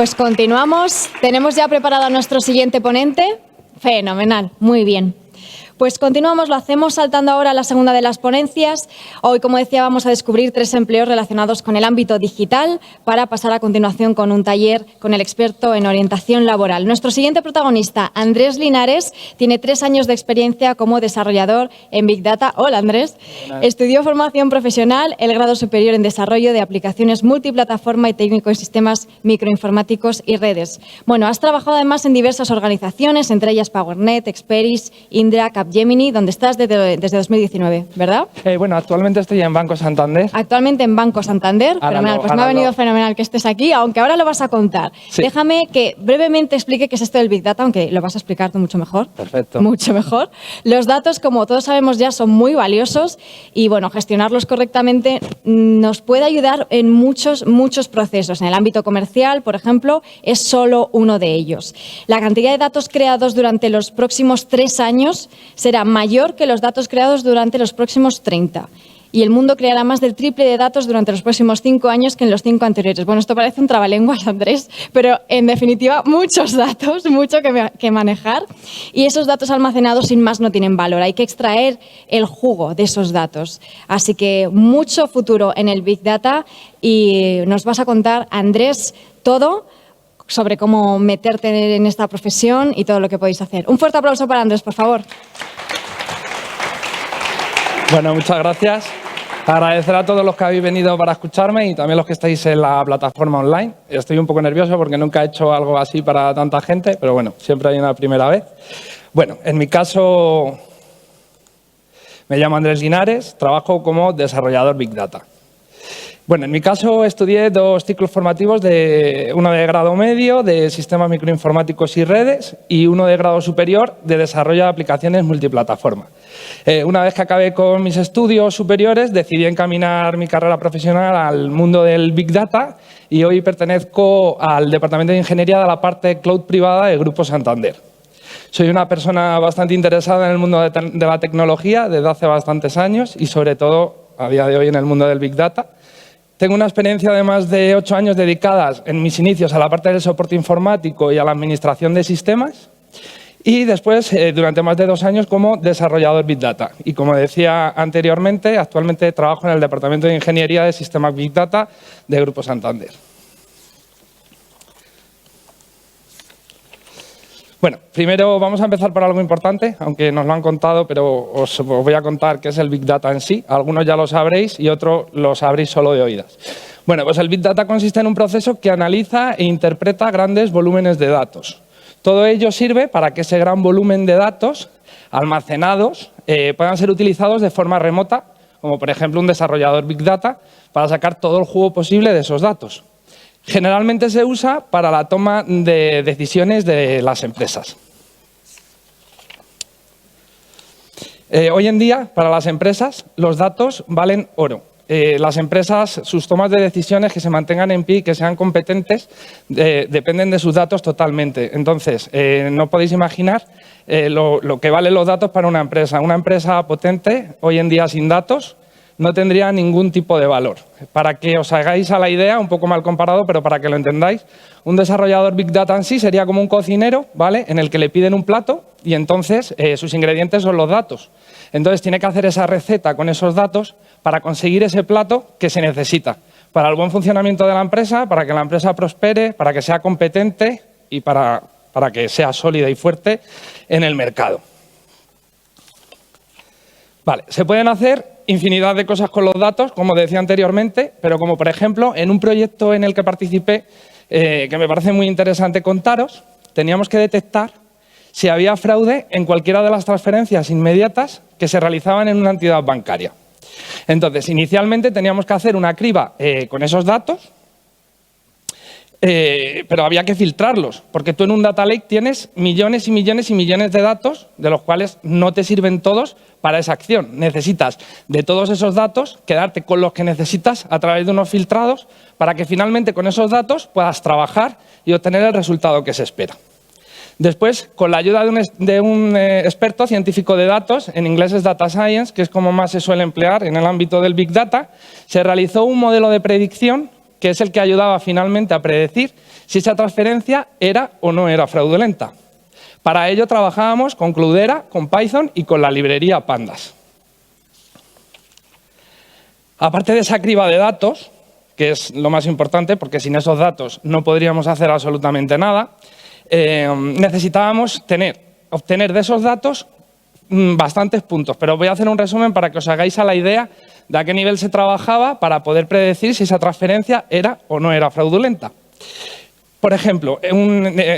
Pues continuamos. Tenemos ya preparado a nuestro siguiente ponente. Fenomenal, muy bien. Pues continuamos, lo hacemos saltando ahora a la segunda de las ponencias. Hoy, como decía, vamos a descubrir 3 empleos relacionados con el ámbito digital para pasar a continuación con un taller con el experto en orientación laboral. Nuestro siguiente protagonista, Andrés Linares, tiene 3 años de experiencia como desarrollador en Big Data. Hola, Andrés. Hola. Estudió formación profesional, el grado superior en desarrollo de aplicaciones multiplataforma y técnico en sistemas microinformáticos y redes. Bueno, has trabajado además en diversas organizaciones, entre ellas PowerNet, Experis, Indra, Capgemini, donde estás desde 2019, ¿verdad? Bueno, actualmente estoy en Banco Santander. Actualmente en Banco Santander, fenomenal. Pues me ha venido fenomenal que estés aquí, aunque ahora lo vas a contar. Sí. Déjame que brevemente explique qué es esto del Big Data, aunque lo vas a explicar tú mucho mejor. Perfecto. Mucho mejor. Los datos, como todos sabemos ya, son muy valiosos y, bueno, gestionarlos correctamente nos puede ayudar en muchos procesos. En el ámbito comercial, por ejemplo, es solo uno de ellos. La cantidad de datos creados durante los próximos 3 años será mayor que los datos creados durante los próximos 30. Y el mundo creará más del triple de datos durante los próximos 5 años que en los 5 anteriores. Bueno, esto parece un trabalenguas, Andrés, pero en definitiva muchos datos, mucho que manejar. Y esos datos almacenados sin más no tienen valor. Hay que extraer el jugo de esos datos. Así que mucho futuro en el Big Data y nos vas a contar, Andrés, todo sobre cómo meterte en esta profesión y todo lo que podéis hacer. Un fuerte aplauso para Andrés, por favor. Bueno, muchas gracias. Agradecer a todos los que habéis venido para escucharme y también los que estáis en la plataforma online. Estoy un poco nervioso porque nunca he hecho algo así para tanta gente, pero bueno, siempre hay una primera vez. Bueno, en mi caso me llamo Andrés Linares, trabajo como desarrollador Big Data. Bueno, en mi caso estudié 2 ciclos formativos, uno de grado medio de sistemas microinformáticos y redes y uno de grado superior de desarrollo de aplicaciones multiplataforma. Una vez que acabé con mis estudios superiores, decidí encaminar mi carrera profesional al mundo del Big Data y hoy pertenezco al Departamento de Ingeniería de la parte cloud privada del Grupo Santander. Soy una persona bastante interesada en el mundo de la tecnología desde hace bastantes años y sobre todo a día de hoy en el mundo del Big Data. Tengo una experiencia de más de 8 años dedicadas en mis inicios a la parte del soporte informático y a la administración de sistemas y después durante más de 2 años como desarrollador Big Data. Y como decía anteriormente, actualmente trabajo en el Departamento de Ingeniería de Sistemas Big Data de Grupo Santander. Bueno, primero vamos a empezar por algo importante, aunque nos lo han contado, pero os voy a contar qué es el Big Data en sí. Algunos ya lo sabréis y otros lo sabréis solo de oídas. Bueno, pues el Big Data consiste en un proceso que analiza e interpreta grandes volúmenes de datos. Todo ello sirve para que ese gran volumen de datos almacenados puedan ser utilizados de forma remota, como por ejemplo un desarrollador Big Data, para sacar todo el jugo posible de esos datos. Generalmente se usa para la toma de decisiones de las empresas. Hoy en día, para las empresas, los datos valen oro. Las empresas, sus tomas de decisiones que se mantengan en pie y que sean competentes, dependen de sus datos totalmente. Entonces, no podéis imaginar lo que valen los datos para una empresa. Una empresa potente, hoy en día sin datos, no tendría ningún tipo de valor. Para que os hagáis a la idea, un poco mal comparado, pero para que lo entendáis, un desarrollador Big Data en sí sería como un cocinero, ¿vale?, en el que le piden un plato y entonces sus ingredientes son los datos. Entonces tiene que hacer esa receta con esos datos para conseguir ese plato que se necesita para el buen funcionamiento de la empresa, para que la empresa prospere, para que sea competente y para que sea sólida y fuerte en el mercado. Vale, se pueden hacer infinidad de cosas con los datos, como decía anteriormente, pero como por ejemplo en un proyecto en el que participé, que me parece muy interesante contaros, teníamos que detectar si había fraude en cualquiera de las transferencias inmediatas que se realizaban en una entidad bancaria. Entonces, inicialmente teníamos que hacer una criba con esos datos, pero había que filtrarlos, porque tú en un data lake tienes millones y millones y millones de datos, de los cuales no te sirven todos para esa acción. Necesitas de todos esos datos quedarte con los que necesitas a través de unos filtrados para que finalmente con esos datos puedas trabajar y obtener el resultado que se espera. Después, con la ayuda de un experto científico de datos, en inglés es Data Science, que es como más se suele emplear en el ámbito del Big Data, se realizó un modelo de predicción que es el que ayudaba finalmente a predecir si esa transferencia era o no era fraudulenta. Para ello trabajábamos con Cloudera, con Python y con la librería Pandas. Aparte de esa criba de datos, que es lo más importante, porque sin esos datos no podríamos hacer absolutamente nada, necesitábamos obtener de esos datos bastantes puntos, pero voy a hacer un resumen para que os hagáis a la idea de a qué nivel se trabajaba para poder predecir si esa transferencia era o no era fraudulenta. Por ejemplo,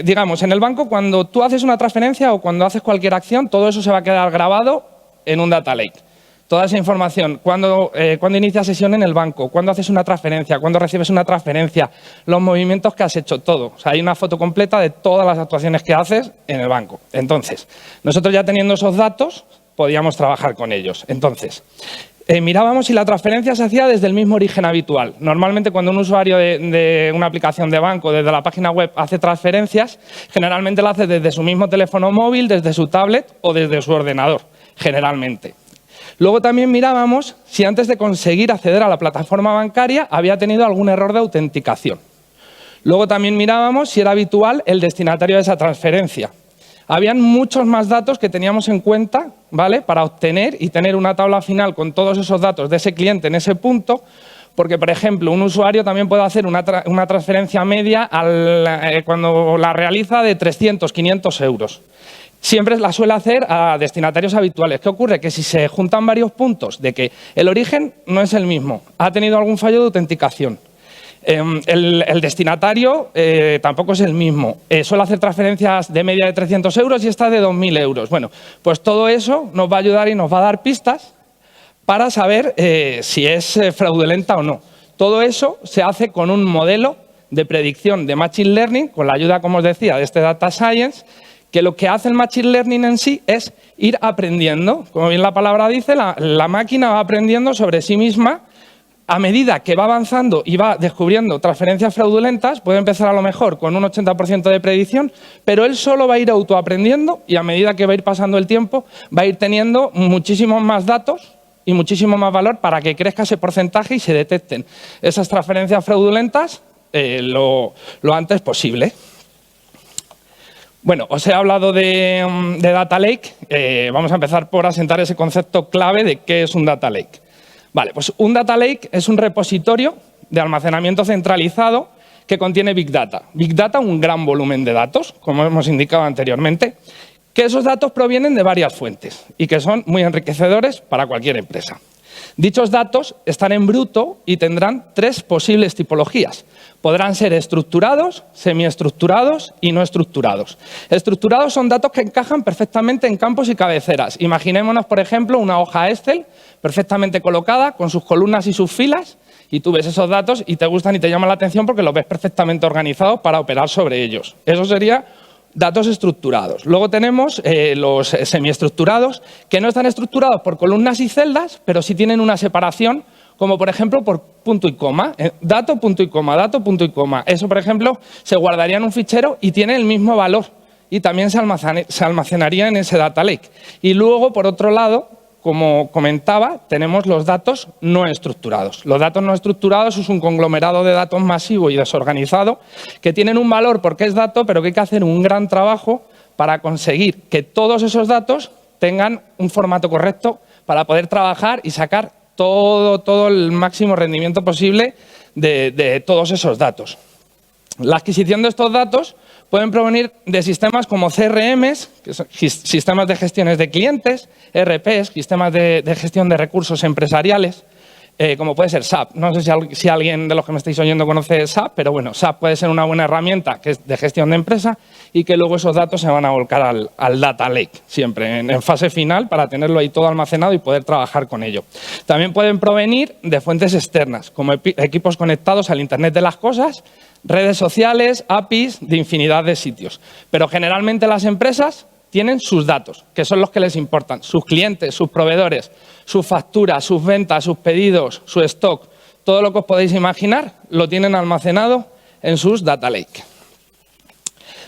digamos, en el banco, cuando tú haces una transferencia o cuando haces cualquier acción, todo eso se va a quedar grabado en un data lake. Toda esa información, cuando inicias sesión en el banco, cuando haces una transferencia, cuando recibes una transferencia, los movimientos que has hecho, todo. O sea, hay una foto completa de todas las actuaciones que haces en el banco. Entonces, nosotros ya teniendo esos datos, podíamos trabajar con ellos. Entonces, mirábamos si la transferencia se hacía desde el mismo origen habitual. Normalmente, cuando un usuario de una aplicación de banco, desde la página web, hace transferencias, generalmente lo hace desde su mismo teléfono móvil, desde su tablet o desde su ordenador, generalmente. Luego también mirábamos si antes de conseguir acceder a la plataforma bancaria había tenido algún error de autenticación. Luego también mirábamos si era habitual el destinatario de esa transferencia. Habían muchos más datos que teníamos en cuenta, ¿vale?, para obtener y tener una tabla final con todos esos datos de ese cliente en ese punto, porque, por ejemplo, un usuario también puede hacer una transferencia media cuando la realiza de 300, 500 euros. Siempre la suele hacer a destinatarios habituales. ¿Qué ocurre? Que si se juntan varios puntos de que el origen no es el mismo, ha tenido algún fallo de autenticación, el destinatario tampoco es el mismo, suele hacer transferencias de media de 300 euros y esta de 2.000 euros. Bueno, pues todo eso nos va a ayudar y nos va a dar pistas para saber si es fraudulenta o no. Todo eso se hace con un modelo de predicción de Machine Learning, con la ayuda, como os decía, de este Data Science, que lo que hace el Machine Learning en sí es ir aprendiendo. Como bien la palabra dice, la máquina va aprendiendo sobre sí misma a medida que va avanzando y va descubriendo transferencias fraudulentas. Puede empezar a lo mejor con un 80% de predicción, pero él solo va a ir autoaprendiendo y a medida que va a ir pasando el tiempo va a ir teniendo muchísimos más datos y muchísimo más valor para que crezca ese porcentaje y se detecten esas transferencias fraudulentas lo antes posible. Bueno, os he hablado de Data Lake. Vamos a empezar por asentar ese concepto clave de qué es un Data Lake. Vale, pues un Data Lake es un repositorio de almacenamiento centralizado que contiene Big Data. Big Data, un gran volumen de datos, como hemos indicado anteriormente, que esos datos provienen de varias fuentes y que son muy enriquecedores para cualquier empresa. Dichos datos están en bruto y tendrán 3 posibles tipologías. Podrán ser estructurados, semiestructurados y no estructurados. Estructurados son datos que encajan perfectamente en campos y cabeceras. Imaginémonos, por ejemplo, una hoja Excel perfectamente colocada con sus columnas y sus filas, y tú ves esos datos y te gustan y te llaman la atención porque los ves perfectamente organizados para operar sobre ellos. Eso sería datos estructurados. Luego tenemos los semiestructurados, que no están estructurados por columnas y celdas, pero sí tienen una separación, como por ejemplo por punto y coma, dato, punto y coma, dato, punto y coma. Eso, por ejemplo, se guardaría en un fichero y tiene el mismo valor y también se almacenaría en ese data lake. Y luego, por otro lado, como comentaba, tenemos los datos no estructurados. Los datos no estructurados es un conglomerado de datos masivo y desorganizado que tienen un valor porque es dato, pero que hay que hacer un gran trabajo para conseguir que todos esos tengan un formato correcto para poder trabajar y sacar todo el máximo rendimiento posible de todos esos datos. La adquisición de estos datos pueden provenir de sistemas como CRMs, que son sistemas de gestiones de clientes, ERPs, sistemas de gestión de recursos empresariales, como puede ser SAP. No sé si alguien de los que me estáis oyendo conoce SAP, pero bueno, SAP puede ser una buena herramienta que es de gestión de empresa y que luego esos datos se van a volcar al Data Lake, siempre en fase final, para tenerlo ahí todo almacenado y poder trabajar con ello. También pueden provenir de fuentes externas, como equipos conectados al Internet de las cosas, redes sociales, APIs de infinidad de sitios. Pero generalmente las empresas tienen sus datos, que son los que les importan, sus clientes, sus proveedores, sus facturas, sus ventas, sus pedidos, su stock. Todo lo que os podéis imaginar lo tienen almacenado en sus data lake.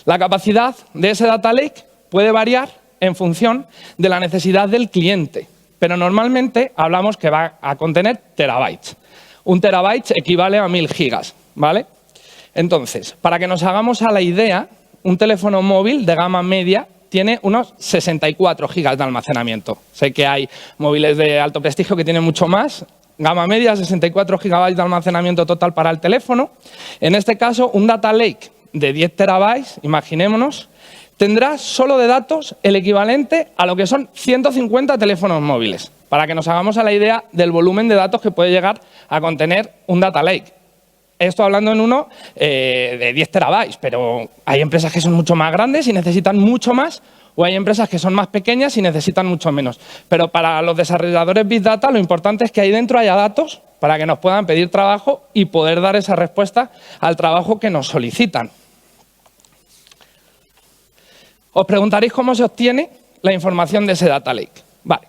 La capacidad de ese data lake puede variar en función de la necesidad del cliente, pero normalmente hablamos que va a contener terabytes. Un terabyte equivale a 1000 gigas. ¿vale? Entonces, para que nos hagamos a la idea, un teléfono móvil de gama media tiene unos 64 gigas de almacenamiento. Sé que hay móviles de alto prestigio que tienen mucho más. Gama media, 64 gigabytes de almacenamiento total para el teléfono. En este caso, un data lake de 10 terabytes, imaginémonos, tendrá solo de datos el equivalente a lo que son 150 teléfonos móviles, para que nos hagamos a la idea del volumen de datos que puede llegar a contener un data lake. Esto hablando en uno de 10 terabytes, pero hay empresas que son mucho más grandes y necesitan mucho más, o hay empresas que son más pequeñas y necesitan mucho menos. Pero para los desarrolladores Big Data lo importante es que ahí dentro haya datos para que nos puedan pedir trabajo y poder dar esa respuesta al trabajo que nos solicitan. Os preguntaréis cómo se obtiene la información de ese data lake. Vale.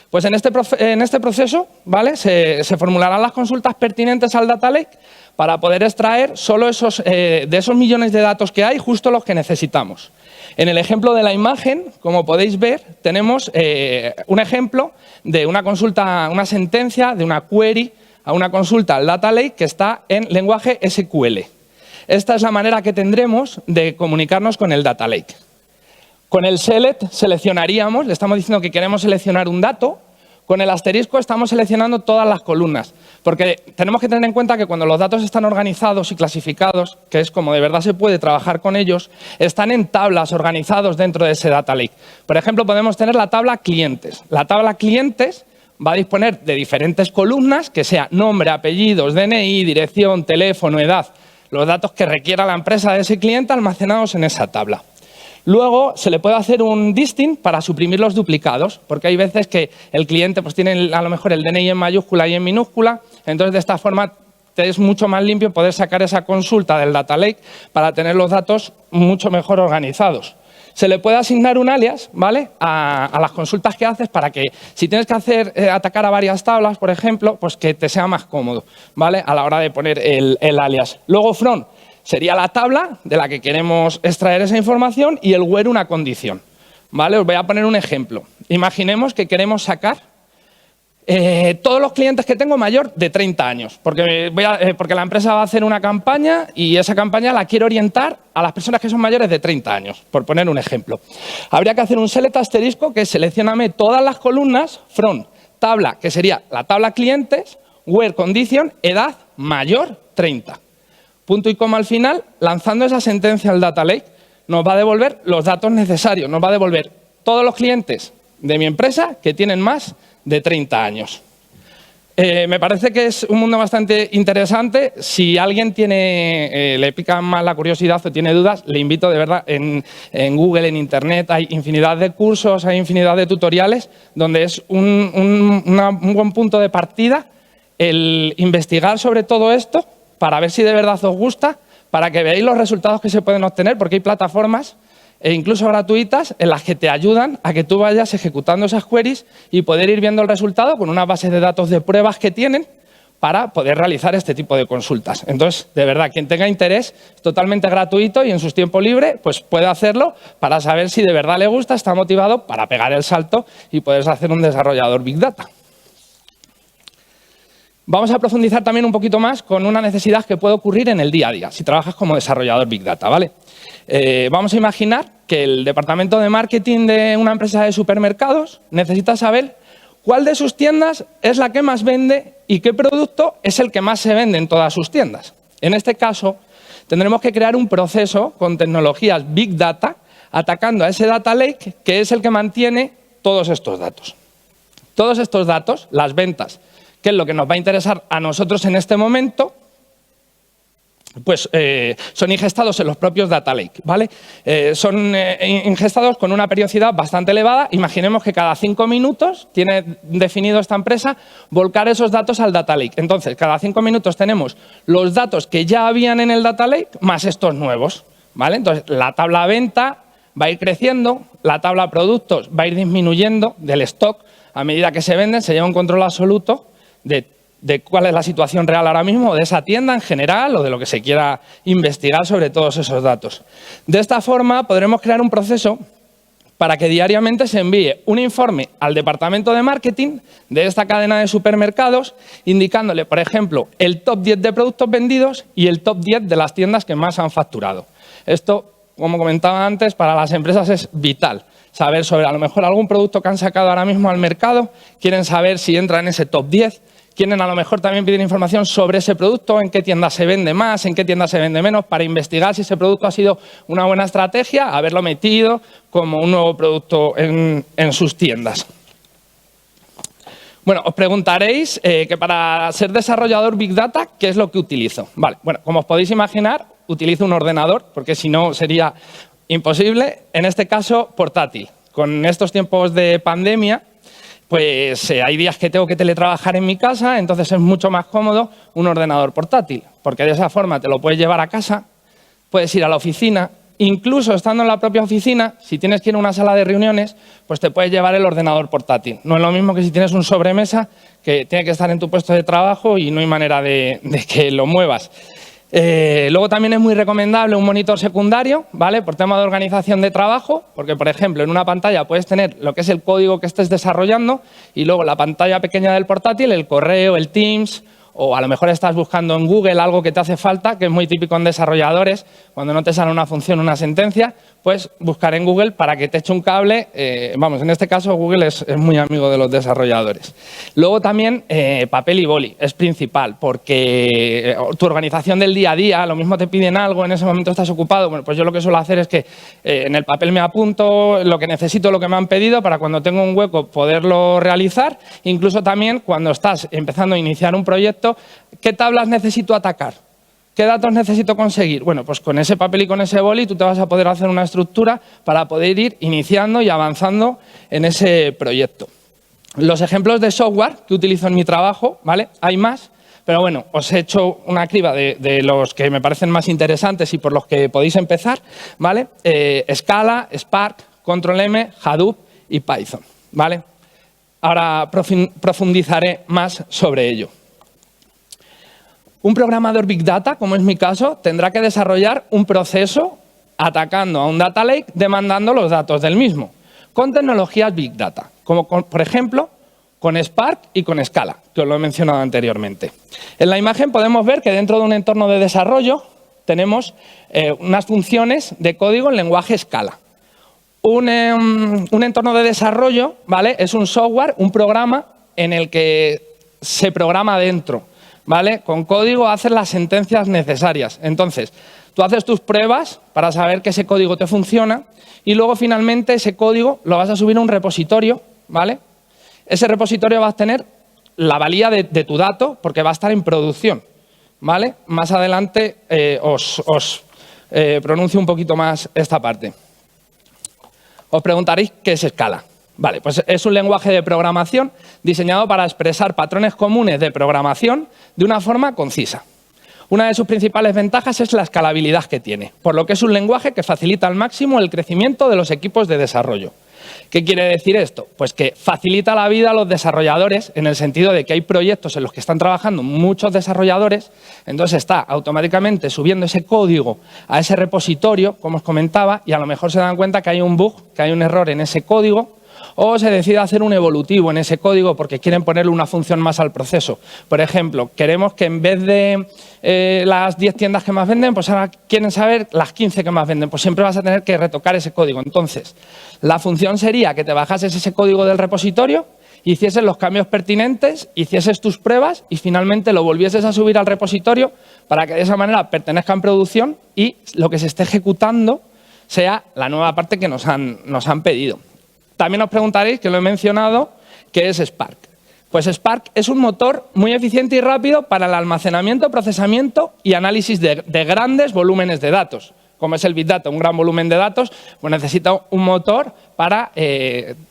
Pues en este proceso, ¿vale? se formularán las consultas pertinentes al data lake para poder extraer solo de esos millones de datos que hay, justo los que necesitamos. En el ejemplo de la imagen, como podéis ver, tenemos un ejemplo de una consulta, una sentencia de una query a una consulta al data lake que está en lenguaje SQL. Esta es la manera que tendremos de comunicarnos con el data lake. Con el select seleccionaríamos, le estamos diciendo que queremos seleccionar un dato. Con el asterisco estamos seleccionando todas las columnas, porque tenemos que tener en cuenta que cuando los datos están organizados y clasificados, que es como de verdad se puede trabajar con ellos, están en tablas organizados dentro de ese data lake. Por ejemplo, podemos tener la tabla clientes. La tabla clientes va a disponer de diferentes columnas, que sea nombre, apellidos, DNI, dirección, teléfono, edad, los datos que requiera la empresa de ese cliente almacenados en esa tabla. Luego se le puede hacer un distinct para suprimir los duplicados, porque hay veces que el cliente pues, tiene a lo mejor el DNI en mayúscula y en minúscula, entonces de esta forma te es mucho más limpio poder sacar esa consulta del data lake para tener los datos mucho mejor organizados. Se le puede asignar un alias, ¿vale? a las consultas que haces para que si tienes que atacar a varias tablas, por ejemplo, pues que te sea más cómodo, ¿vale? A la hora de poner el alias. Luego from sería la tabla de la que queremos extraer esa información y el where una condición, ¿vale? Os voy a poner un ejemplo. Imaginemos que queremos sacar todos los clientes que tengo mayor de 30 años, porque la empresa va a hacer una campaña y esa campaña la quiero orientar a las personas que son mayores de 30 años, por poner un ejemplo. Habría que hacer un select asterisco que seleccioname todas las columnas from tabla, que sería la tabla clientes, where condition, edad mayor 30. Punto y coma al final, lanzando esa sentencia al data lake, nos va a devolver los datos necesarios, nos va a devolver todos los clientes de mi empresa que tienen más de 30 años. Me parece que es un mundo bastante interesante. Si alguien le pica más la curiosidad o tiene dudas, le invito de verdad, en Google, en Internet, hay infinidad de cursos, hay infinidad de tutoriales, donde es un buen punto de partida el investigar sobre todo esto, para ver si de verdad os gusta, para que veáis los resultados que se pueden obtener, porque hay plataformas, incluso gratuitas, en las que te ayudan a que tú vayas ejecutando esas queries y poder ir viendo el resultado con una base de datos de pruebas que tienen para poder realizar este tipo de consultas. Entonces, de verdad, quien tenga interés, es totalmente gratuito y en sus tiempos libres pues puede hacerlo para saber si de verdad le gusta, está motivado para pegar el salto y poder hacer un desarrollador Big Data. Vamos a profundizar también un poquito más con una necesidad que puede ocurrir en el día a día, si trabajas como desarrollador Big Data, ¿vale? Vamos a imaginar que el departamento de marketing de una empresa de supermercados necesita saber cuál de sus tiendas es la que más vende y qué producto es el que más se vende en todas sus tiendas. En este caso, tendremos que crear un proceso con tecnologías Big Data atacando a ese data lake que es el que mantiene todos estos datos. Todos estos datos, las ventas, que es lo que nos va a interesar a nosotros en este momento, pues son ingestados en los propios data lake, ¿vale? Son ingestados con una periodicidad bastante elevada. Imaginemos que cada 5 minutos tiene definido esta empresa volcar esos datos al data lake. Entonces, cada 5 minutos tenemos los datos que ya habían en el data lake más estos nuevos, ¿vale? Entonces, la tabla venta va a ir creciendo, la tabla productos va a ir disminuyendo del stock a medida que se venden, se lleva un control absoluto de cuál es la situación real ahora mismo de esa tienda en general o de lo que se quiera investigar sobre todos esos datos. De esta forma podremos crear un proceso para que diariamente se envíe un informe al departamento de marketing de esta cadena de supermercados, indicándole, por ejemplo, el top 10 de productos vendidos y el top 10 de las tiendas que más han facturado. Esto, como comentaba antes, para las empresas es vital. Saber sobre a lo mejor algún producto que han sacado ahora mismo al mercado, quieren saber si entra en ese top 10, quieren a lo mejor también pedir información sobre ese producto, en qué tienda se vende más, en qué tienda se vende menos, para investigar si ese producto ha sido una buena estrategia, haberlo metido como un nuevo producto en sus tiendas. Bueno, os preguntaréis que para ser desarrollador Big Data, ¿qué es lo que utilizo? Vale, bueno, como os podéis imaginar, utilizo un ordenador, porque si no sería imposible, en este caso portátil. Con estos tiempos de pandemia, pues hay días que tengo que teletrabajar en mi casa, entonces es mucho más cómodo un ordenador portátil, porque de esa forma te lo puedes llevar a casa, puedes ir a la oficina, incluso estando en la propia oficina, si tienes que ir a una sala de reuniones, pues te puedes llevar el ordenador portátil. No es lo mismo que si tienes un sobremesa que tiene que estar en tu puesto de trabajo y no hay manera de que lo muevas. Luego también es muy recomendable un monitor secundario, ¿vale? Por tema de organización de trabajo, porque, por ejemplo, en una pantalla puedes tener lo que es el código que estés desarrollando y luego la pantalla pequeña del portátil, el correo, el Teams, o a lo mejor estás buscando en Google algo que te hace falta, que es muy típico en desarrolladores, cuando no te sale una función, una sentencia, pues buscar en Google para que te eche un cable. Vamos, en este caso Google es muy amigo de los desarrolladores. Luego también papel y boli es principal, porque tu organización del día a día, lo mismo te piden algo, en ese momento estás ocupado. Bueno, pues yo lo que suelo hacer es que en el papel me apunto lo que necesito, lo que me han pedido, para cuando tengo un hueco poderlo realizar. Incluso también cuando estás empezando a iniciar un proyecto, ¿qué tablas necesito atacar? ¿Qué datos necesito conseguir? Bueno, pues con ese papel y con ese boli tú te vas a poder hacer una estructura para poder ir iniciando y avanzando en ese proyecto. Los ejemplos de software que utilizo en mi trabajo, ¿vale? Hay más, pero bueno, os he hecho una criba de los que me parecen más interesantes y por los que podéis empezar, ¿vale? Scala, Spark, Control-M, Hadoop y Python, ¿vale? Ahora profundizaré más sobre ello. Un programador Big Data, como es mi caso, tendrá que desarrollar un proceso atacando a un data lake, demandando los datos del mismo, con tecnologías Big Data, como por ejemplo con Spark y con Scala, que os lo he mencionado anteriormente. En la imagen podemos ver que dentro de un entorno de desarrollo tenemos unas funciones de código en lenguaje Scala. Un entorno de desarrollo, ¿vale? Es un software, un programa en el que se programa dentro, ¿vale? Con código haces las sentencias necesarias. Entonces, tú haces tus pruebas para saber que ese código te funciona y luego finalmente ese código lo vas a subir a un repositorio, ¿vale? Ese repositorio va a tener la valía de tu dato porque va a estar en producción, ¿vale? Más adelante os pronuncio un poquito más esta parte. Os preguntaréis qué es Scala. Vale, pues es un lenguaje de programación diseñado para expresar patrones comunes de programación de una forma concisa. Una de sus principales ventajas es la escalabilidad que tiene, por lo que es un lenguaje que facilita al máximo el crecimiento de los equipos de desarrollo. ¿Qué quiere decir esto? Pues que facilita la vida a los desarrolladores en el sentido de que hay proyectos en los que están trabajando muchos desarrolladores, entonces está automáticamente subiendo ese código a ese repositorio, como os comentaba, y a lo mejor se dan cuenta que hay un bug, que hay un error en ese código, o se decide hacer un evolutivo en ese código porque quieren ponerle una función más al proceso. Por ejemplo, queremos que en vez de las 10 tiendas que más venden, pues ahora quieren saber las 15 que más venden. Pues siempre vas a tener que retocar ese código. Entonces, la función sería que te bajases ese código del repositorio, hicieses los cambios pertinentes, hicieses tus pruebas y finalmente lo volvieses a subir al repositorio para que de esa manera pertenezca en producción y lo que se esté ejecutando sea la nueva parte que nos han pedido. También os preguntaréis, que lo he mencionado, ¿qué es Spark? Pues Spark es un motor muy eficiente y rápido para el almacenamiento, procesamiento y análisis de grandes volúmenes de datos. Como es el Big Data, un gran volumen de datos, pues necesita un motor para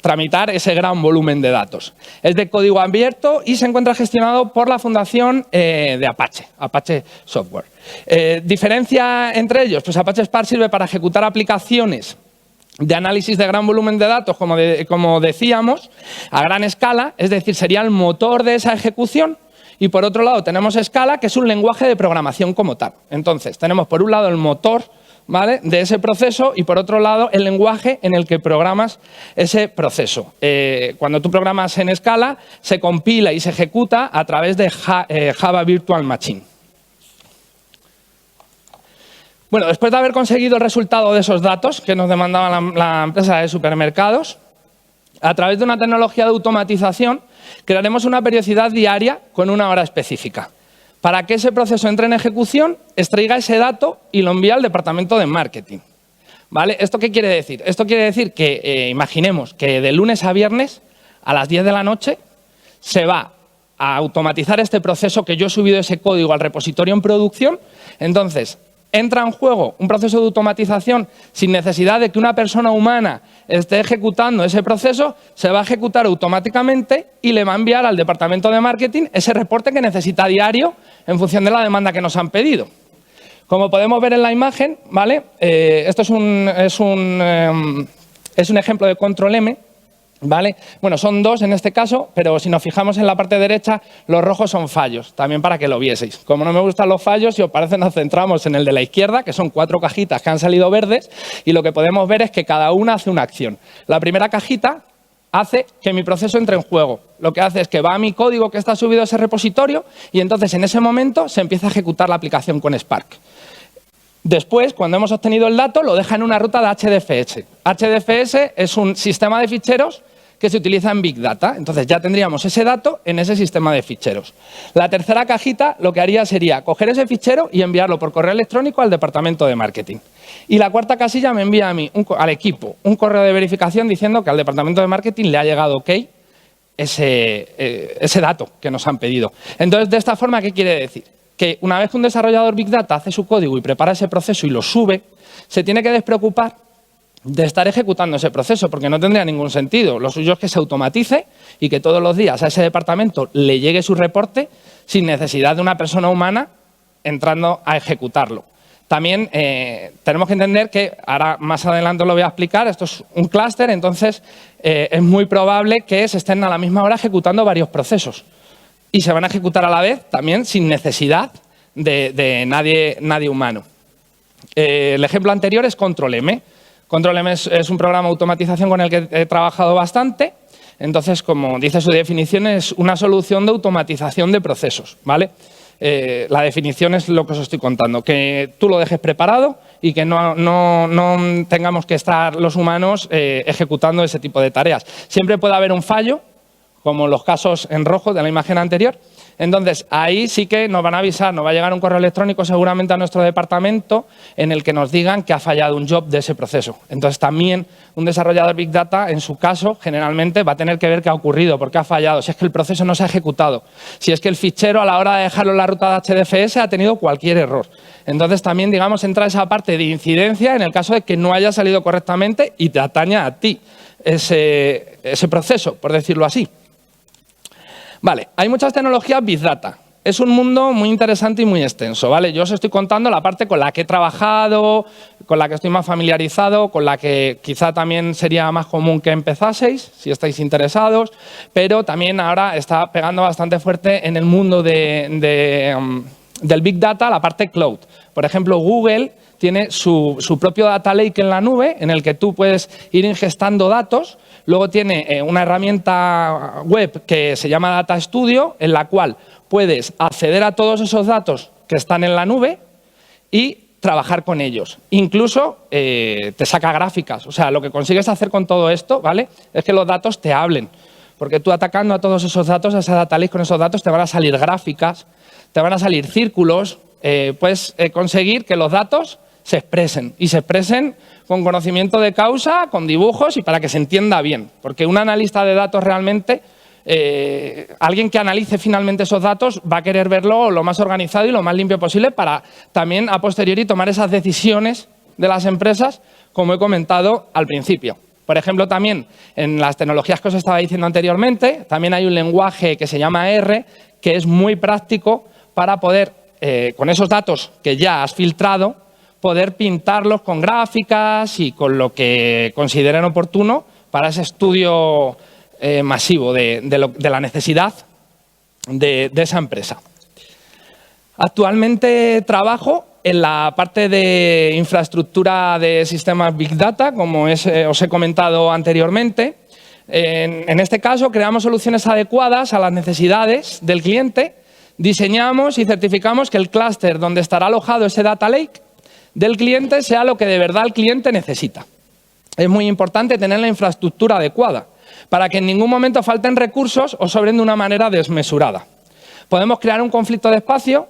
tramitar ese gran volumen de datos. Es de código abierto y se encuentra gestionado por la fundación de Apache, Apache Software. ¿Diferencia entre ellos? Pues Apache Spark sirve para ejecutar aplicaciones de análisis de gran volumen de datos, como decíamos, a gran escala, es decir, sería el motor de esa ejecución. Y por otro lado tenemos Scala, que es un lenguaje de programación como tal. Entonces, tenemos por un lado el motor ¿vale?, de ese proceso y, por otro lado, el lenguaje en el que programas ese proceso. Cuando tú programas en Scala, se compila y se ejecuta a través de Java Virtual Machine. Bueno, después de haber conseguido el resultado de esos datos que nos demandaba la empresa de supermercados, a través de una tecnología de automatización, crearemos una periodicidad diaria con una hora específica, para que ese proceso entre en ejecución, extraiga ese dato y lo envíe al departamento de marketing. ¿Vale? ¿Esto qué quiere decir? Esto quiere decir que imaginemos que de lunes a viernes a las 10 de la noche se va a automatizar este proceso, que yo he subido ese código al repositorio en producción. Entonces, entra en juego un proceso de automatización sin necesidad de que una persona humana esté ejecutando ese proceso, se va a ejecutar automáticamente y le va a enviar al departamento de marketing ese reporte que necesita diario en función de la demanda que nos han pedido. Como podemos ver en la imagen, ¿vale? Esto es un ejemplo de control M. ¿Vale? Bueno, son dos en este caso, pero si nos fijamos en la parte derecha, los rojos son fallos, también para que lo vieseis. Como no me gustan los fallos, si os parece, nos centramos en el de la izquierda, que son 4 cajitas que han salido verdes, y lo que podemos ver es que cada una hace una acción. La primera cajita hace que mi proceso entre en juego. Lo que hace es que va a mi código que está subido a ese repositorio y entonces en ese momento se empieza a ejecutar la aplicación con Spark. Después, cuando hemos obtenido el dato, lo deja en una ruta de HDFS. HDFS es un sistema de ficheros que se utiliza en Big Data. Entonces ya tendríamos ese dato en ese sistema de ficheros. La tercera cajita lo que haría sería coger ese fichero y enviarlo por correo electrónico al departamento de marketing. Y la cuarta casilla me envía a mí, al equipo, un correo de verificación diciendo que al departamento de marketing le ha llegado OK ese dato que nos han pedido. Entonces, de esta forma, ¿qué quiere decir? Que una vez que un desarrollador Big Data hace su código y prepara ese proceso y lo sube, se tiene que despreocupar de estar ejecutando ese proceso, porque no tendría ningún sentido. Lo suyo es que se automatice y que todos los días a ese departamento le llegue su reporte sin necesidad de una persona humana entrando a ejecutarlo. También tenemos que entender que, ahora más adelante lo voy a explicar, esto es un clúster, entonces es muy probable que se estén a la misma hora ejecutando varios procesos. Y se van a ejecutar a la vez también sin necesidad de nadie humano. El ejemplo anterior es Control M. Control M es un programa de automatización con el que he trabajado bastante. Entonces, como dice su definición, es una solución de automatización de procesos, ¿vale? La definición es lo que os estoy contando, que tú lo dejes preparado y que no tengamos que estar los humanos ejecutando ese tipo de tareas. Siempre puede haber un fallo, como los casos en rojo de la imagen anterior. Entonces, ahí sí que nos van a avisar, nos va a llegar un correo electrónico seguramente a nuestro departamento en el que nos digan que ha fallado un job de ese proceso. Entonces, también un desarrollador Big Data, en su caso, generalmente va a tener que ver qué ha ocurrido, por qué ha fallado, si es que el proceso no se ha ejecutado, si es que el fichero a la hora de dejarlo en la ruta de HDFS ha tenido cualquier error. Entonces, también, digamos, entra esa parte de incidencia en el caso de que no haya salido correctamente y te ataña a ti ese proceso, por decirlo así. Vale, hay muchas tecnologías Big Data. Es un mundo muy interesante y muy extenso, ¿vale? Yo os estoy contando la parte con la que he trabajado, con la que estoy más familiarizado, con la que quizá también sería más común que empezaseis, si estáis interesados, pero también ahora está pegando bastante fuerte en el mundo del Big Data, la parte cloud. Por ejemplo, Google tiene su propio data lake en la nube, en el que tú puedes ir ingestando datos. Luego tiene una herramienta web que se llama Data Studio, en la cual puedes acceder a todos esos datos que están en la nube y trabajar con ellos. Incluso te saca gráficas. O sea, lo que consigues hacer con todo esto, ¿vale?, es que los datos te hablen. Porque tú atacando a todos esos datos, a esa data lake con esos datos, te van a salir gráficas, te van a salir círculos. Puedes conseguir que los datos se expresen y se expresen con conocimiento de causa, con dibujos y para que se entienda bien. Porque un analista de datos realmente, alguien que analice finalmente esos datos va a querer verlo lo más organizado y lo más limpio posible para también a posteriori tomar esas decisiones de las empresas, como he comentado al principio. Por ejemplo, también en las tecnologías que os estaba diciendo anteriormente, también hay un lenguaje que se llama R, que es muy práctico para poder, con esos datos que ya has filtrado, poder pintarlos con gráficas y con lo que consideren oportuno para ese estudio masivo de la necesidad de esa empresa. Actualmente trabajo en la parte de infraestructura de sistemas Big Data, como os he comentado anteriormente. En este caso, creamos soluciones adecuadas a las necesidades del cliente, diseñamos y certificamos que el clúster donde estará alojado ese data lake del cliente sea lo que de verdad el cliente necesita. Es muy importante tener la infraestructura adecuada para que en ningún momento falten recursos o sobren de una manera desmesurada. Podemos crear un conflicto de espacio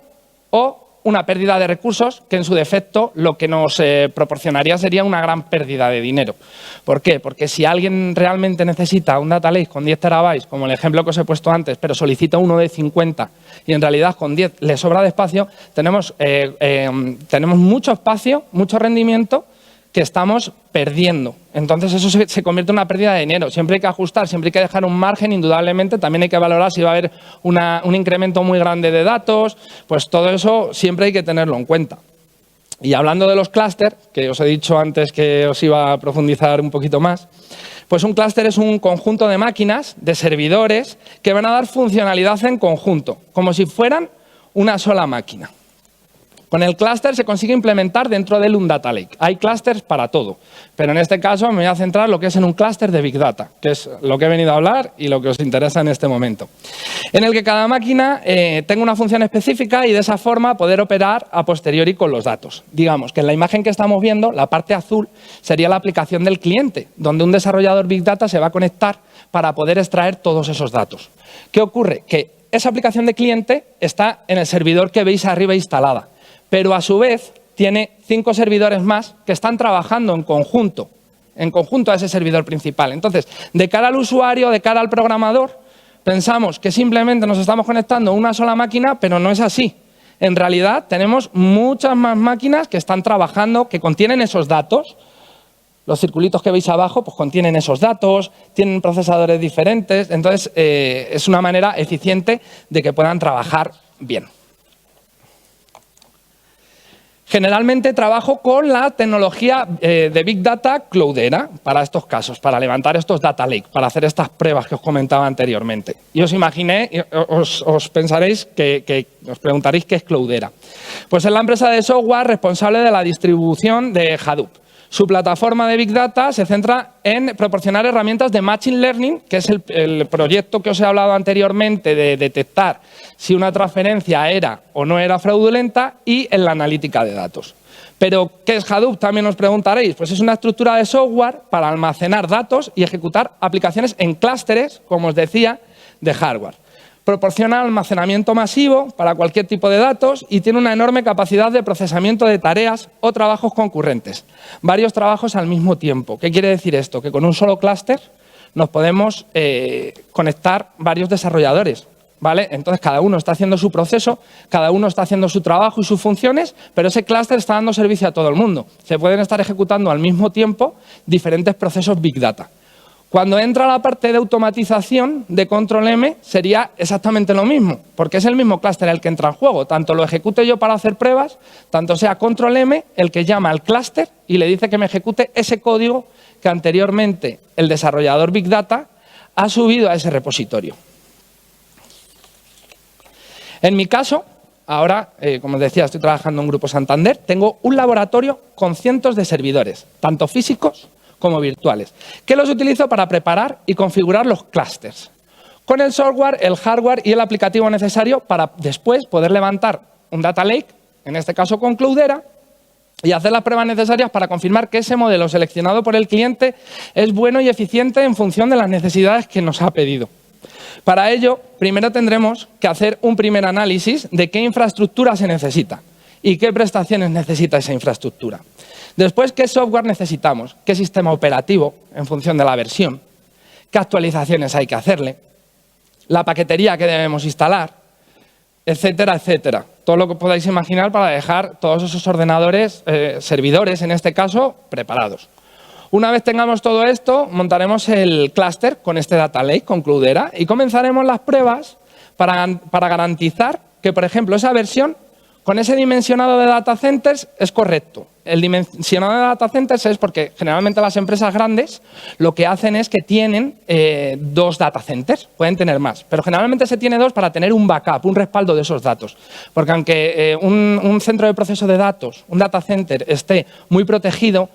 o una pérdida de recursos que en su defecto lo que nos proporcionaría sería una gran pérdida de dinero. ¿Por qué? Porque si alguien realmente necesita un data lake con 10 terabytes, como el ejemplo que os he puesto antes, pero solicita uno de 50 y en realidad con 10 le sobra de espacio, tenemos mucho espacio, mucho rendimiento que estamos perdiendo. Entonces eso se convierte en una pérdida de dinero. Siempre hay que ajustar, siempre hay que dejar un margen, indudablemente. También hay que valorar si va a haber un incremento muy grande de datos. Pues todo eso siempre hay que tenerlo en cuenta. Y hablando de los clústeres, que os he dicho antes que os iba a profundizar un poquito más, pues un clúster es un conjunto de máquinas, de servidores, que van a dar funcionalidad en conjunto, como si fueran una sola máquina. Con el clúster se consigue implementar dentro de él un data lake. Hay clústeres para todo, pero en este caso me voy a centrar lo que es en un clúster de Big Data, que es lo que he venido a hablar y lo que os interesa en este momento. En el que cada máquina tenga una función específica y de esa forma poder operar a posteriori con los datos. Digamos que en la imagen que estamos viendo, la parte azul sería la aplicación del cliente, donde un desarrollador Big Data se va a conectar para poder extraer todos esos datos. ¿Qué ocurre? Que esa aplicación de cliente está en el servidor que veis arriba instalada, pero a su vez tiene 5 servidores más que están trabajando en conjunto a ese servidor principal. Entonces, de cara al usuario, de cara al programador, pensamos que simplemente nos estamos conectando a una sola máquina, pero no es así. En realidad, tenemos muchas más máquinas que están trabajando, que contienen esos datos. Los circulitos que veis abajo pues contienen esos datos, tienen procesadores diferentes. Entonces, es una manera eficiente de que puedan trabajar bien. Generalmente trabajo con la tecnología de Big Data Cloudera para estos casos, para levantar estos data lake, para hacer estas pruebas que os comentaba anteriormente. Y os imaginé, os pensaréis os preguntaréis qué es Cloudera. Pues es la empresa de software responsable de la distribución de Hadoop. Su plataforma de Big Data se centra en proporcionar herramientas de Machine Learning, que es el proyecto que os he hablado anteriormente de detectar si una transferencia era o no era fraudulenta y en la analítica de datos. Pero, ¿qué es Hadoop? También os preguntaréis. Pues es una estructura de software para almacenar datos y ejecutar aplicaciones en clústeres, como os decía, de hardware. Proporciona almacenamiento masivo para cualquier tipo de datos y tiene una enorme capacidad de procesamiento de tareas o trabajos concurrentes. Varios trabajos al mismo tiempo. ¿Qué quiere decir esto? Que con un solo clúster nos podemos conectar varios desarrolladores, ¿vale? Entonces, cada uno está haciendo su proceso, cada uno está haciendo su trabajo y sus funciones, pero ese clúster está dando servicio a todo el mundo. Se pueden estar ejecutando al mismo tiempo diferentes procesos Big Data. Cuando entra la parte de automatización de Control M, sería exactamente lo mismo, porque es el mismo clúster el que entra en juego. Tanto lo ejecute yo para hacer pruebas, tanto sea Control M el que llama al clúster y le dice que me ejecute ese código que anteriormente el desarrollador Big Data ha subido a ese repositorio. En mi caso, ahora, como os decía, estoy trabajando en Grupo Santander, tengo un laboratorio con cientos de servidores, tanto físicos como virtuales, que los utilizo para preparar y configurar los clústeres, con el software, el hardware y el aplicativo necesario para después poder levantar un data lake, en este caso con Cloudera, y hacer las pruebas necesarias para confirmar que ese modelo seleccionado por el cliente es bueno y eficiente en función de las necesidades que nos ha pedido. Para ello, primero tendremos que hacer un primer análisis de qué infraestructura se necesita y qué prestaciones necesita esa infraestructura. Después, ¿qué software necesitamos? ¿Qué sistema operativo en función de la versión? ¿Qué actualizaciones hay que hacerle? La paquetería que debemos instalar, etcétera, etcétera. Todo lo que podáis imaginar para dejar todos esos ordenadores, servidores en este caso, preparados. Una vez tengamos todo esto, montaremos el clúster con este data lake, con Cloudera, y comenzaremos las pruebas para garantizar que, por ejemplo, esa versión con ese dimensionado de data centers es correcto el dimensionado de data centers es porque generalmente las empresas grandes lo que hacen es que tienen 2 data centers, pueden tener más, pero generalmente se tiene 2 para tener un backup, un respaldo de esos datos. Porque aunque un centro de proceso de datos, un data center, esté muy protegido,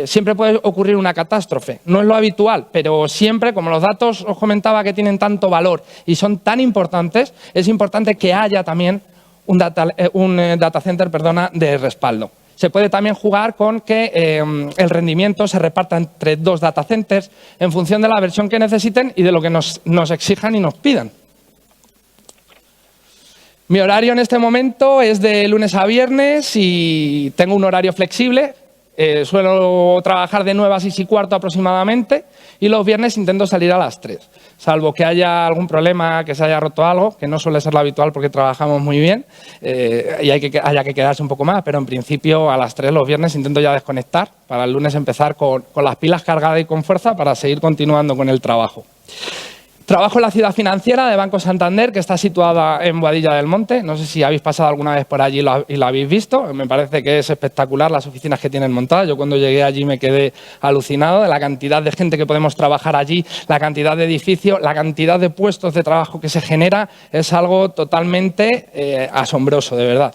siempre puede ocurrir una catástrofe. No es lo habitual, pero siempre, como los datos os comentaba que tienen tanto valor y son tan importantes, es importante que haya también un data center de respaldo. Se puede también jugar con que el rendimiento se reparta entre 2 data centers en función de la versión que necesiten y de lo que nos exijan y nos pidan. Mi horario en este momento es de lunes a viernes y tengo un horario flexible. Suelo trabajar de 9 a 6 y cuarto aproximadamente y los viernes intento salir a las 3. Salvo que haya algún problema, que se haya roto algo, que no suele ser lo habitual porque trabajamos muy bien y haya que quedarse un poco más, pero en principio a las 3 los viernes intento ya desconectar para el lunes empezar con las pilas cargadas y con fuerza para seguir continuando con el trabajo. Trabajo en la ciudad financiera de Banco Santander, que está situada en Boadilla del Monte. No sé si habéis pasado alguna vez por allí y lo habéis visto. Me parece que es espectacular las oficinas que tienen montadas. Yo cuando llegué allí me quedé alucinado de la cantidad de gente que podemos trabajar allí, la cantidad de edificios, la cantidad de puestos de trabajo que se genera. Es algo totalmente asombroso, de verdad.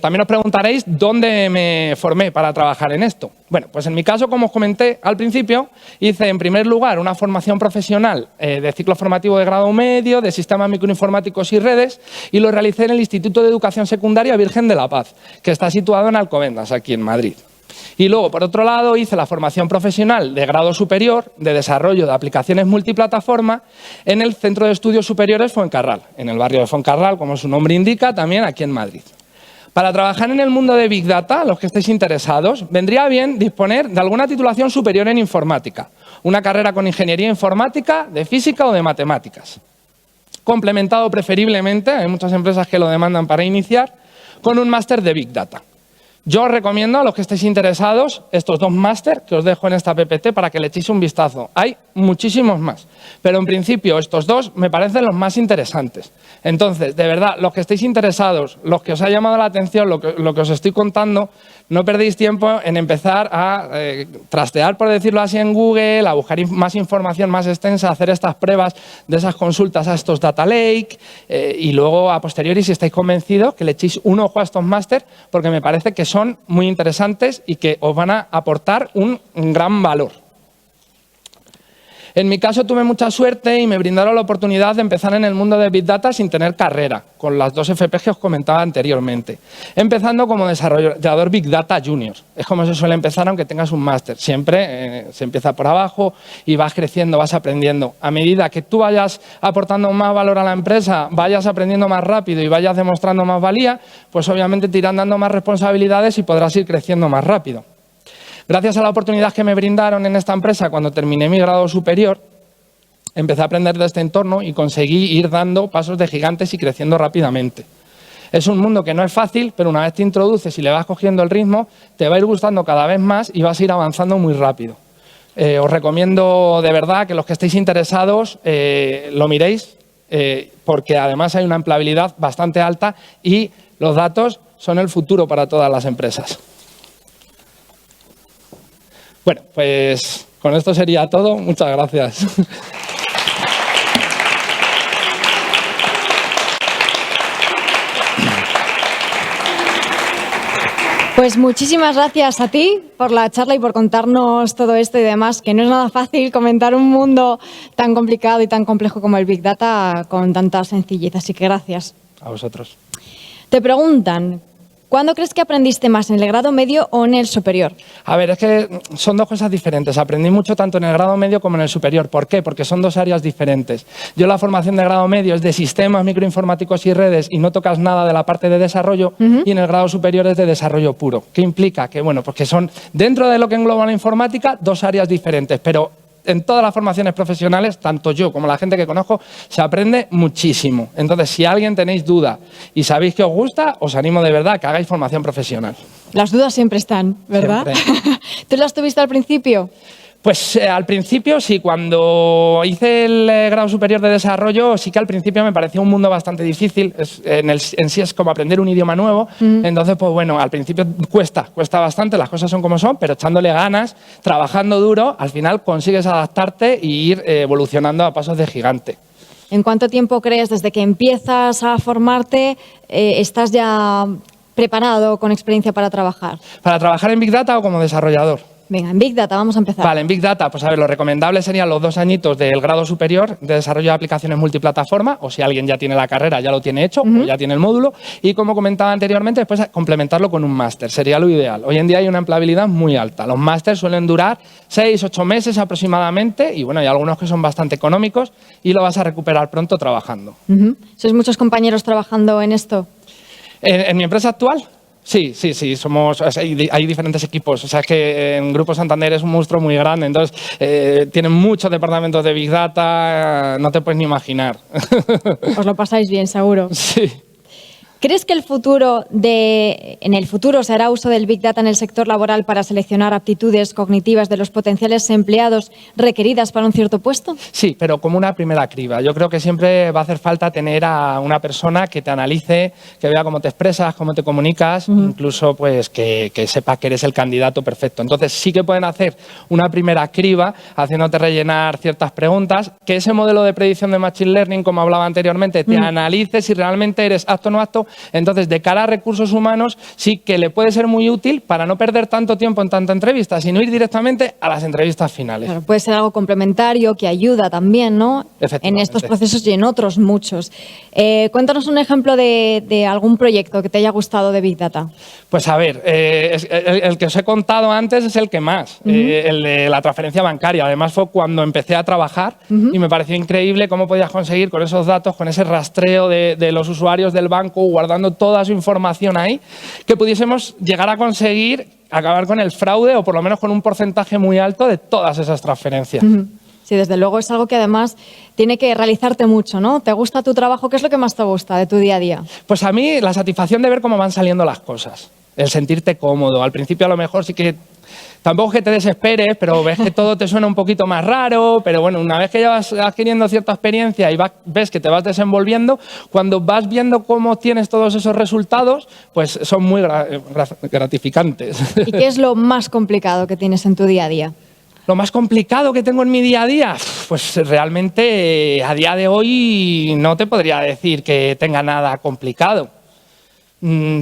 También os preguntaréis dónde me formé para trabajar en esto. Bueno, pues en mi caso, como os comenté al principio, hice en primer lugar una formación profesional de ciclo formativo de grado medio, de sistemas microinformáticos y redes, y lo realicé en el Instituto de Educación Secundaria Virgen de la Paz, que está situado en Alcobendas, aquí en Madrid. Y luego, por otro lado, hice la formación profesional de grado superior de desarrollo de aplicaciones multiplataforma en el Centro de Estudios Superiores Fuencarral, en el barrio de Fuencarral, como su nombre indica, también aquí en Madrid. Para trabajar en el mundo de Big Data, los que estéis interesados, vendría bien disponer de alguna titulación superior en informática, una carrera con ingeniería informática, de física o de matemáticas. Complementado preferiblemente, hay muchas empresas que lo demandan para iniciar, con un máster de Big Data. Yo os recomiendo a los que estéis interesados estos 2 máster que os dejo en esta PPT para que le echéis un vistazo. Hay muchísimos más, pero en principio estos 2 me parecen los más interesantes. Entonces, de verdad, los que estéis interesados, los que os ha llamado la atención, lo que os estoy contando, no perdéis tiempo en empezar a trastear, por decirlo así, en Google, a buscar más información más extensa, a hacer estas pruebas de esas consultas a estos data lake y luego, a posteriori, si estáis convencidos, que le echéis un ojo a estos máster porque me parece que son muy interesantes y que os van a aportar un gran valor. En mi caso tuve mucha suerte y me brindaron la oportunidad de empezar en el mundo de Big Data sin tener carrera, con las 2 FPs que os comentaba anteriormente. Empezando como desarrollador Big Data Junior. Es como se suele empezar aunque tengas un máster. Siempre se empieza por abajo y vas creciendo, vas aprendiendo. A medida que tú vayas aportando más valor a la empresa, vayas aprendiendo más rápido y vayas demostrando más valía, pues obviamente te irán dando más responsabilidades y podrás ir creciendo más rápido. Gracias a la oportunidad que me brindaron en esta empresa cuando terminé mi grado superior, empecé a aprender de este entorno y conseguí ir dando pasos de gigantes y creciendo rápidamente. Es un mundo que no es fácil, pero una vez te introduces y le vas cogiendo el ritmo, te va a ir gustando cada vez más y vas a ir avanzando muy rápido. Os recomiendo de verdad que los que estéis interesados lo miréis, porque además hay una empleabilidad bastante alta y los datos son el futuro para todas las empresas. Bueno, pues con esto sería todo. Muchas gracias. Pues muchísimas gracias a ti por la charla y por contarnos todo esto y demás, que no es nada fácil comentar un mundo tan complicado y tan complejo como el Big Data con tanta sencillez, así que gracias. A vosotros. Te preguntan, ¿cuándo crees que aprendiste más, en el grado medio o en el superior? A ver, es que son 2 cosas diferentes. Aprendí mucho tanto en el grado medio como en el superior. ¿Por qué? Porque son 2 áreas diferentes. Yo la formación de grado medio es de sistemas microinformáticos y redes y no tocas nada de la parte de desarrollo y en el grado superior es de desarrollo puro. ¿Qué implica? Que bueno, porque son dentro de lo que engloba la informática 2 áreas diferentes, pero en todas las formaciones profesionales, tanto yo como la gente que conozco, se aprende muchísimo. Entonces, si alguien tenéis duda y sabéis que os gusta, os animo de verdad a que hagáis formación profesional. Las dudas siempre están, ¿verdad? Siempre. ¿Tú las tuviste al principio? Pues al principio sí, cuando hice el grado superior de desarrollo, sí que al principio me parecía un mundo bastante difícil. En sí es como aprender un idioma nuevo. Entonces, pues bueno, al principio cuesta bastante, las cosas son como son, pero echándole ganas, trabajando duro, al final consigues adaptarte e ir evolucionando a pasos de gigante. ¿En cuánto tiempo crees, desde que empiezas a formarte, estás ya preparado, con experiencia para trabajar? ¿Para trabajar en Big Data o como desarrollador? Venga, en Big Data vamos a empezar. Vale, en Big Data, pues a ver, lo recomendable serían los 2 añitos del grado superior de desarrollo de aplicaciones multiplataforma, o si alguien ya tiene la carrera, ya lo tiene hecho, o ya tiene el módulo, y como comentaba anteriormente, después complementarlo con un máster, sería lo ideal. Hoy en día hay una empleabilidad muy alta. Los másters suelen durar 6-8 meses aproximadamente, y bueno, hay algunos que son bastante económicos, y lo vas a recuperar pronto trabajando. ¿Sois muchos compañeros trabajando en esto? ¿En mi empresa actual? Sí, hay diferentes equipos. O sea, es que en Grupo Santander es un monstruo muy grande, entonces tienen muchos departamentos de Big Data, no te puedes ni imaginar. Os lo pasáis bien, seguro. Sí. ¿Crees que en el futuro se hará uso del Big Data en el sector laboral para seleccionar aptitudes cognitivas de los potenciales empleados requeridas para un cierto puesto? Sí, pero como una primera criba. Yo creo que siempre va a hacer falta tener a una persona que te analice, que vea cómo te expresas, cómo te comunicas, incluso pues que sepa que eres el candidato perfecto. Entonces sí que pueden hacer una primera criba haciéndote rellenar ciertas preguntas, que ese modelo de predicción de Machine Learning, como hablaba anteriormente, te analice si realmente eres apto o no apto. Entonces, de cara a recursos humanos, sí que le puede ser muy útil para no perder tanto tiempo en tanta entrevista, sino ir directamente a las entrevistas finales. Claro, puede ser algo complementario que ayuda también, ¿no? En estos procesos y en otros muchos. Cuéntanos un ejemplo de algún proyecto que te haya gustado de Big Data. Pues a ver, el que os he contado antes es el que más, el de la transferencia bancaria. Además fue cuando empecé a trabajar y me pareció increíble cómo podías conseguir con esos datos, con ese rastreo de los usuarios del banco, guardando toda su información ahí, que pudiésemos llegar a conseguir acabar con el fraude o por lo menos con un porcentaje muy alto de todas esas transferencias. Sí, desde luego es algo que además tiene que realizarte mucho, ¿no? ¿Te gusta tu trabajo? ¿Qué es lo que más te gusta de tu día a día? Pues a mí la satisfacción de ver cómo van saliendo las cosas, el sentirte cómodo. Al principio a lo mejor sí que tampoco es que te desesperes, pero ves que todo te suena un poquito más raro, pero bueno, una vez que ya vas adquiriendo cierta experiencia y ves que te vas desenvolviendo, cuando vas viendo cómo tienes todos esos resultados, pues son muy gratificantes. ¿Y qué es lo más complicado que tienes en tu día a día? Lo más complicado que tengo en mi día a día, pues realmente a día de hoy no te podría decir que tenga nada complicado.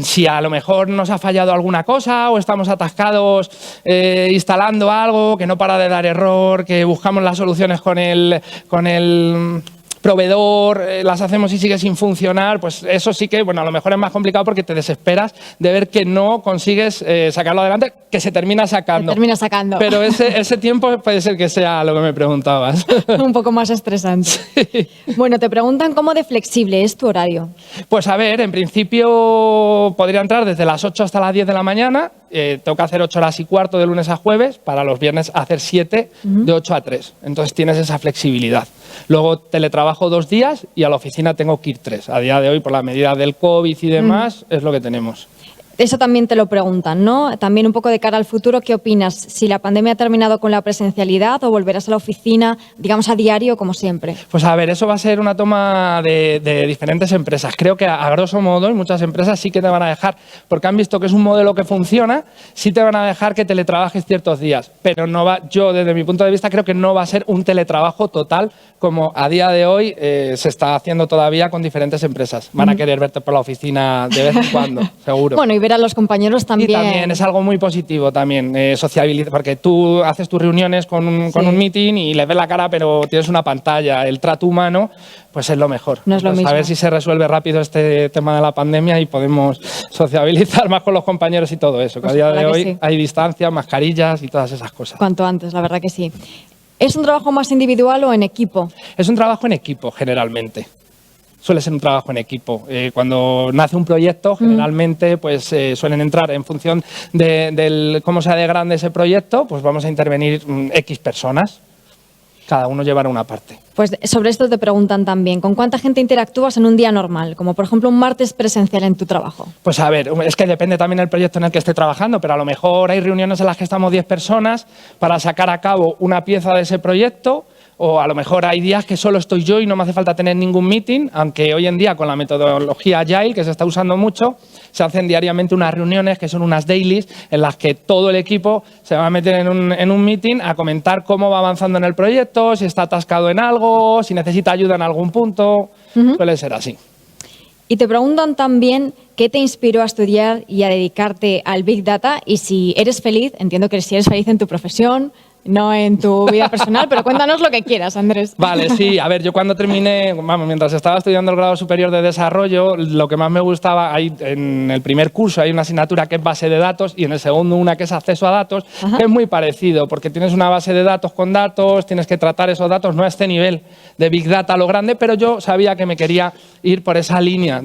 Si a lo mejor nos ha fallado alguna cosa o estamos atascados instalando algo que no para de dar error, que buscamos las soluciones con el proveedor, las hacemos y sigue sin funcionar, pues eso sí que, bueno, a lo mejor es más complicado porque te desesperas de ver que no consigues sacarlo adelante, que se termina sacando. Se termina sacando. Pero ese tiempo puede ser que sea lo que me preguntabas. Un poco más estresante. Sí. Bueno, te preguntan cómo de flexible es tu horario. Pues a ver, en principio podría entrar desde las 8 hasta las 10 de la mañana. Tengo que hacer 8 horas y cuarto de lunes a jueves, para los viernes hacer 7 de 8 a 3. Entonces tienes esa flexibilidad. Luego teletrabajo 2 días y a la oficina tengo que ir 3. A día de hoy, por la medida del COVID y demás, es lo que tenemos. Eso también te lo preguntan, ¿no? También un poco de cara al futuro, ¿qué opinas? Si la pandemia ha terminado con la presencialidad o volverás a la oficina, digamos, a diario como siempre. Pues a ver, eso va a ser una toma de diferentes empresas. Creo que a grosso modo, y muchas empresas sí que te van a dejar, porque han visto que es un modelo que funciona, sí te van a dejar que teletrabajes ciertos días. Pero no va, yo desde mi punto de vista creo que no va a ser un teletrabajo total como a día de hoy se está haciendo todavía con diferentes empresas. Van a querer verte por la oficina de vez en cuando, seguro. Bueno, y ver a los compañeros también. Y también es algo muy positivo también, sociabilizar, porque tú haces tus reuniones con un meeting y les ves la cara, pero tienes una pantalla. El trato humano, pues es lo mejor. No es lo mismo. A ver si se resuelve rápido este tema de la pandemia y podemos sociabilizar más con los compañeros y todo eso. Que a día de hoy hay distancia, mascarillas y todas esas cosas. Cuanto antes, la verdad que sí. ¿Es un trabajo más individual o en equipo? Es un trabajo en equipo, generalmente. Suele ser un trabajo en equipo. Cuando nace un proyecto, generalmente pues suelen entrar en función de cómo sea de grande ese proyecto, pues vamos a intervenir X personas. cada uno llevará una parte. Pues sobre esto te preguntan también, ¿con cuánta gente interactúas en un día normal? Como por ejemplo un martes presencial en tu trabajo. Pues a ver, es que depende también del proyecto en el que esté trabajando, pero a lo mejor hay reuniones en las que estamos 10 personas para sacar a cabo una pieza de ese proyecto, o a lo mejor hay días que solo estoy yo y no me hace falta tener ningún meeting, aunque hoy en día con la metodología Agile, que se está usando mucho, se hacen diariamente unas reuniones que son unas dailies en las que todo el equipo se va a meter en un meeting a comentar cómo va avanzando en el proyecto, si está atascado en algo, si necesita ayuda en algún punto. Suele ser así. Y te preguntan también qué te inspiró a estudiar y a dedicarte al Big Data y si eres feliz, entiendo que si eres feliz en tu profesión, no en tu vida personal, pero cuéntanos lo que quieras, Andrés. Vale, sí. A ver, yo cuando terminé, mientras estaba estudiando el grado superior de desarrollo, lo que más me gustaba, en el primer curso hay una asignatura que es base de datos y en el segundo una que es acceso a datos, que es muy parecido, porque tienes una base de datos con datos, tienes que tratar esos datos, no a este nivel de Big Data lo grande, pero yo sabía que me quería ir por esa línea,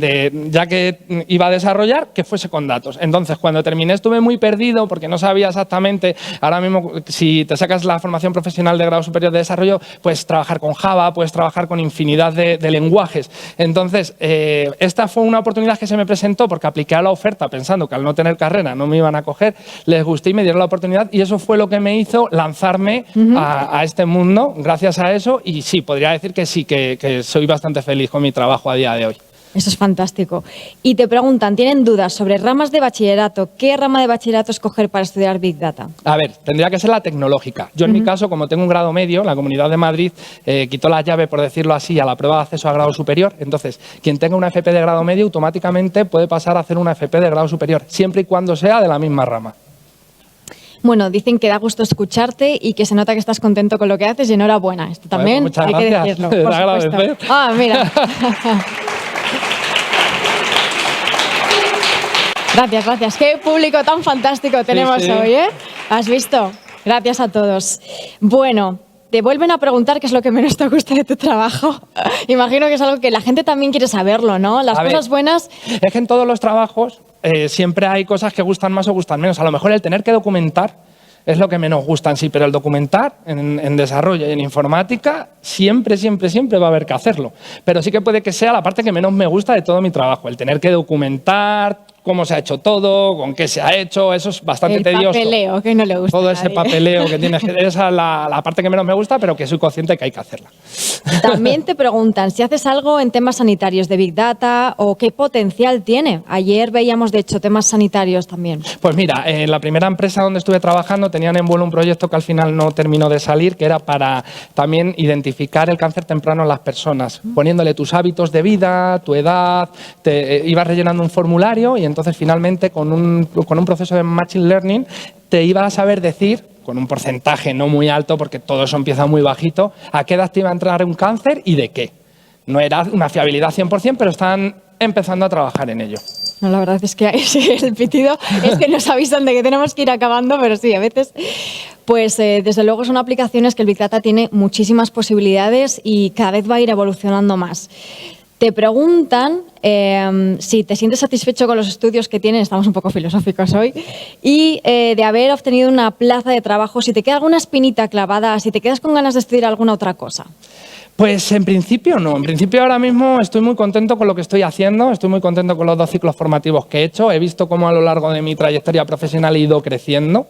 ya que iba a desarrollar, que fuese con datos. Entonces, cuando terminé estuve muy perdido porque no sabía exactamente, ahora mismo, si te sacas la formación profesional de grado superior de desarrollo, puedes trabajar con Java, puedes trabajar con infinidad de lenguajes. Entonces, esta fue una oportunidad que se me presentó porque apliqué a la oferta pensando que al no tener carrera no me iban a coger, les gusté y me dieron la oportunidad y eso fue lo que me hizo lanzarme a este mundo gracias a eso y sí, podría decir que sí, que soy bastante feliz con mi trabajo a día de hoy. Eso es fantástico. Y te preguntan, ¿tienen dudas sobre ramas de bachillerato? ¿Qué rama de bachillerato escoger para estudiar Big Data? A ver, tendría que ser la tecnológica. Yo en mi caso, como tengo un grado medio, la Comunidad de Madrid quitó la llave, por decirlo así, a la prueba de acceso a grado superior. Entonces, quien tenga una FP de grado medio automáticamente puede pasar a hacer una FP de grado superior, siempre y cuando sea de la misma rama. Bueno, dicen que da gusto escucharte y que se nota que estás contento con lo que haces y enhorabuena. Esto también muchas hay gracias. que decirlo, Te por agradecer. supuesto. Ah, mira. Gracias, gracias. Qué público tan fantástico tenemos hoy, ¿eh? ¿Has visto? Gracias a todos. Bueno, te vuelven a preguntar qué es lo que menos te gusta de tu trabajo. Imagino que es algo que la gente también quiere saberlo, ¿no? Las cosas buenas... Es que en todos los trabajos siempre hay cosas que gustan más o gustan menos. A lo mejor el tener que documentar es lo que menos gusta en sí, pero el documentar en desarrollo y en informática siempre va a haber que hacerlo. Pero sí que puede que sea la parte que menos me gusta de todo mi trabajo, el tener que documentar cómo se ha hecho todo, con qué se ha hecho, eso es bastante tedioso. El papeleo, que no le gusta todo a ese nadie. papeleo que tienes que... Esa es la parte que menos me gusta, pero que soy consciente que hay que hacerla. También te preguntan si haces algo en temas sanitarios de Big Data o qué potencial tiene. Ayer veíamos, de hecho, temas sanitarios también. Pues mira, en la primera empresa donde estuve trabajando tenían en vuelo un proyecto que al final no terminó de salir, que era para también identificar el cáncer temprano en las personas, poniéndole tus hábitos de vida, tu edad, ibas rellenando un formulario y entonces finalmente con un proceso de Machine Learning te iba a saber decir, con un porcentaje no muy alto, porque todo eso empieza muy bajito, a qué edad te iba a entrar un cáncer y de qué. No era una fiabilidad 100%, pero están empezando a trabajar en ello. No, la verdad es que sí, el pitido es que nos avisan de que tenemos que ir acabando, pero sí, a veces... Pues desde luego son aplicaciones que el Big Data tiene muchísimas posibilidades y cada vez va a ir evolucionando más. Te preguntan si te sientes satisfecho con los estudios que tienes, estamos un poco filosóficos hoy, y de haber obtenido una plaza de trabajo, si te queda alguna espinita clavada, si te quedas con ganas de estudiar alguna otra cosa. Pues en principio no. En principio ahora mismo estoy muy contento con lo que estoy haciendo, estoy muy contento con los 2 ciclos formativos que he hecho. He visto cómo a lo largo de mi trayectoria profesional he ido creciendo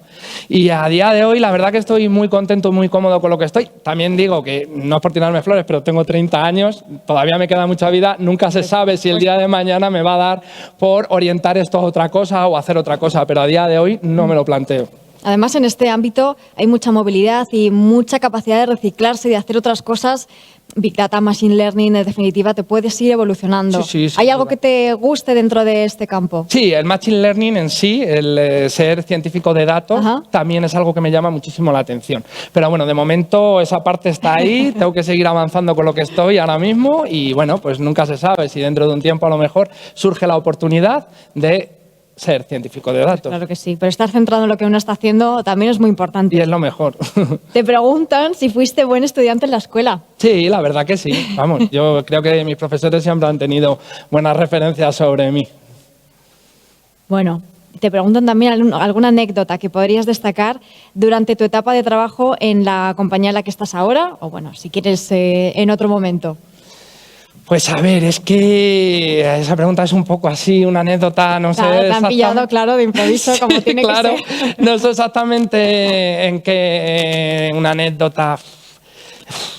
y a día de hoy la verdad que estoy muy contento y muy cómodo con lo que estoy. También digo que no es por tirarme flores, pero tengo 30 años, todavía me queda mucha vida, nunca se sabe si el día de mañana me va a dar por orientar esto a otra cosa o hacer otra cosa, pero a día de hoy no me lo planteo. Además, en este ámbito hay mucha movilidad y mucha capacidad de reciclarse y de hacer otras cosas. Big Data, Machine Learning, en definitiva, te puedes ir evolucionando. Sí, ¿Hay algo que te guste dentro de este campo? Sí, el Machine Learning en sí, el ser científico de datos, también es algo que me llama muchísimo la atención. Pero bueno, de momento esa parte está ahí, tengo que seguir avanzando con lo que estoy ahora mismo y bueno, pues nunca se sabe si dentro de un tiempo a lo mejor surge la oportunidad de ser científico de datos. Claro que sí, pero estar centrado en lo que uno está haciendo también es muy importante. Y es lo mejor. Te preguntan si fuiste buen estudiante en la escuela. Sí, la verdad que sí. Vamos, yo creo que mis profesores siempre han tenido buenas referencias sobre mí. Bueno, te preguntan también alguna anécdota que podrías destacar durante tu etapa de trabajo en la compañía en la que estás ahora, o bueno, si quieres en otro momento. Pues a ver, es que esa pregunta es un poco así, una anécdota, no sé. Te han pillado, claro, de improviso, como tiene claro, que ser. No sé exactamente en qué una anécdota.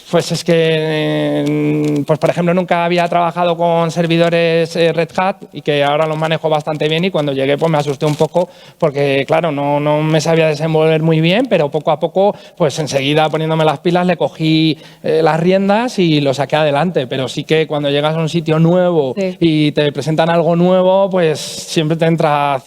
Pues es que, pues por ejemplo, nunca había trabajado con servidores Red Hat y que ahora los manejo bastante bien, y cuando llegué pues me asusté un poco porque, claro, no me sabía desenvolver muy bien, pero poco a poco, pues enseguida poniéndome las pilas le cogí las riendas y lo saqué adelante. Pero sí que cuando llegas a un sitio nuevo y te presentan algo nuevo, pues siempre te entra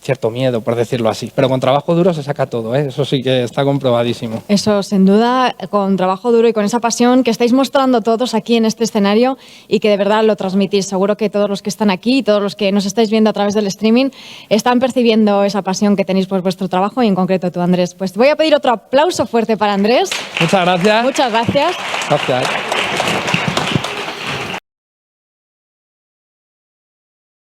cierto miedo, por decirlo así. Pero con trabajo duro se saca todo, ¿eh? Eso sí que está comprobadísimo. Eso, sin duda, con trabajo duro y con esa pasión que estáis mostrando todos aquí en este escenario y que de verdad lo transmitís. Seguro que todos los que están aquí y todos los que nos estáis viendo a través del streaming están percibiendo esa pasión que tenéis por vuestro trabajo, y en concreto tú, Andrés. Pues voy a pedir otro aplauso fuerte para Andrés. Muchas gracias. Muchas gracias. Gracias.